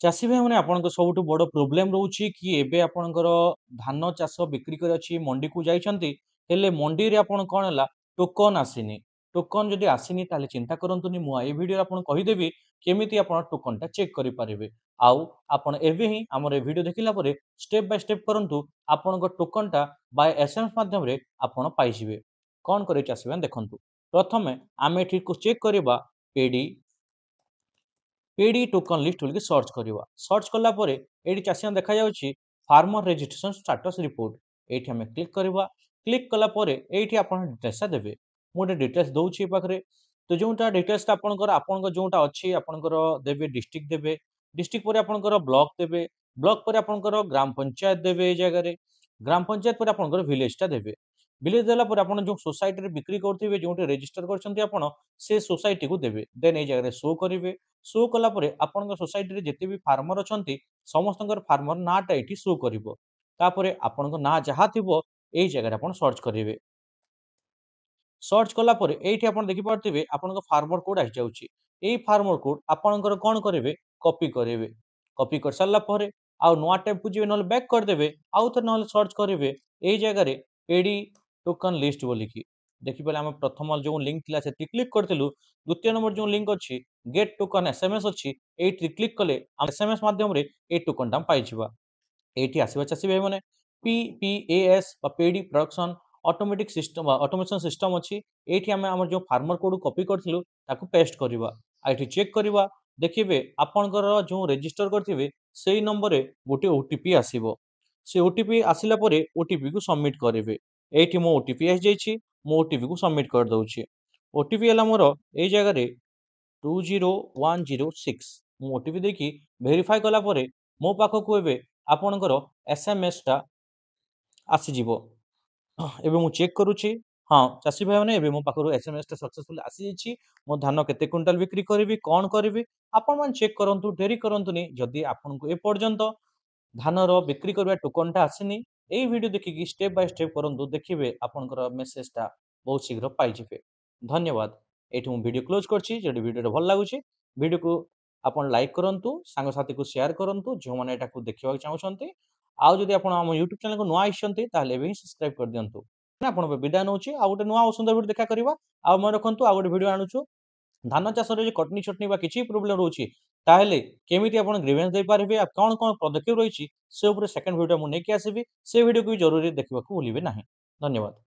चाषी भाई मैंने आपन सबुठ बड़ प्रोब्लेम रोचे कि एबे आपणकर धान चाष बिक्री कर अच्छी मंडी को जाइछंती हेले मंडी रे आपन कोन हला टोकन आसीनी टोकन जदि आसीनी ताले चिंता करंतुनी मु ए वीडियो आपन कहिदेबी केमिति आपन टोकन टा चेक करि परिबे आउ आपन एबे ही हमर ए वीडियो देखिला परे स्टेप बाय स्टेप करंतु आपन को टोकन टा बाय एसएमएस माध्यम रे आपन पाइजिबे कोन करे चाषी भाई देखंतु प्रथमे आमे ठीक को चेक करबा पेडी पेडी टोकन लिस्ट बोलिक सर्च करवा सर्च कला परे एडी चासी देखा जाउछि फार्मर रजिस्ट्रेशन स्टेटस रिपोर्ट एठी हमें क्लिक करवा क्लिक कला परे एठी आपण डिटेल्स देबे मोटे डिटेल्स दउछि पाखरे तो जोटा डिटेल्स आपनकर जोटा अछि आपनकर देबे डिस्ट्रिक्ट देबे डिस्ट्रिक्ट परे आपनकर ब्लॉक देबे ब्लॉक परे आपनकर ग्राम पंचायत देबे ए जगह रे ग्राम पंचायत परे आपनकर विलेज टा देबे विलेज देला परे आपण जो सोसाइटी रे बिक्री करथिबे जोटे रजिस्टर करछंती आपण से सोसाइटी को देबे देन ए जगह रे शो करिवे शो कला परे आपन सोसाइटी रे जेते भी फार्मर अछंती समस्तकर फार्मर नाटा एठी शो करिवो तापरे आपन ना जहा थिबो एई जगह रे आपन सर्च करिवे सर्च कला परे एठी आपन देखि पारथिबे आपन फार्मर कोड आइ जाउची एई फार्मर कोड आपनकर कोन करिवे कॉपी कर सारला परे आउ नोआ टैब को जिवे नल बैक कर देबे आउ त नल सर्च करिवे एई जगह रे पेडी टोकन लिस्ट बोलिकी देखि पले हम प्रथम जो लिंक थिला सेति क्लिक करथिलु द्वितीय नंबर जो लिंक अछि गेट टोकन एसएमएस अछि एठी क्लिक कले हम एसएमएस माध्यम रे ए टोकन टा पाइजिबा एठी आसीबा चासी भाई माने पीपीएएस बा paddy production automatic system automation system अछि एठी हम हमर जो फार्मर कोड कॉपी करथिलु ताकू पेस्ट करबा एठी चेक करबा देखिबे आपनकर जो रजिस्टर करथिबे सेही नंबर रे गोटे ओटीपी आसीबो से ओटीपी आसिला परे ओटीपी को सबमिट करिवे एठी मो ओटीपी आइ जाइछि मो ओटीपी को सबमिट कर दउछि ओटीपी हला मोर एई जगह रे 20106 मु ओटीपी देखि वेरीफाई कला परे मो पाखकु एबे आपनकर एसएमएस टा आसी जिवो एबे मु चेक करूछि हाँ चासी भाई माने एबे मो पाखरु एसएमएस टा सक्सेसफुल आसी जिछि मो धान केते क्विंटल बिक्री करबी कोन करबी आपन मान चेक करंतु डेरी करंतुनी जदि आपनकु ए पर्यंत धानर बिक्री करबा टोकन टा आसीनी एई वीडियो देखिकी स्टेप बाय स्टेप करंतु देखिबे आपनकर मेसेज टा बहुत शीघ्र पाइ जिवे धन्यवाद एठी मु वीडियो क्लोज करछि जदि वीडियो भल लागुछि वीडियो को आपन लाइक करंतु सांग साथी को शेयर करंतु जो माने एटा को देखिबा चाहउछंती आउ जदि आपन हम YouTube चैनल को नुआ आइछंती ताले एबे सब्सक्राइब कर दियंतु ना आपन विदाय नउछि आ गोटे नुआ सुंदर वीडियो देखा करबा आ मन रखंतु आ गोटे वीडियो आनुछु धान चाष रे कटनी छटनी बा किछि प्रोब्लेम रोछि ताहेले केमिति आपन ग्रीवेंस दे पारिबे आ कोन कोन पदक्षेप रहिछि से ऊपर सेकंड वीडियो मु नेकी आसीबी से वीडियो को भी जरूरी देखिबा को भूलिबे नाही धन्यवाद।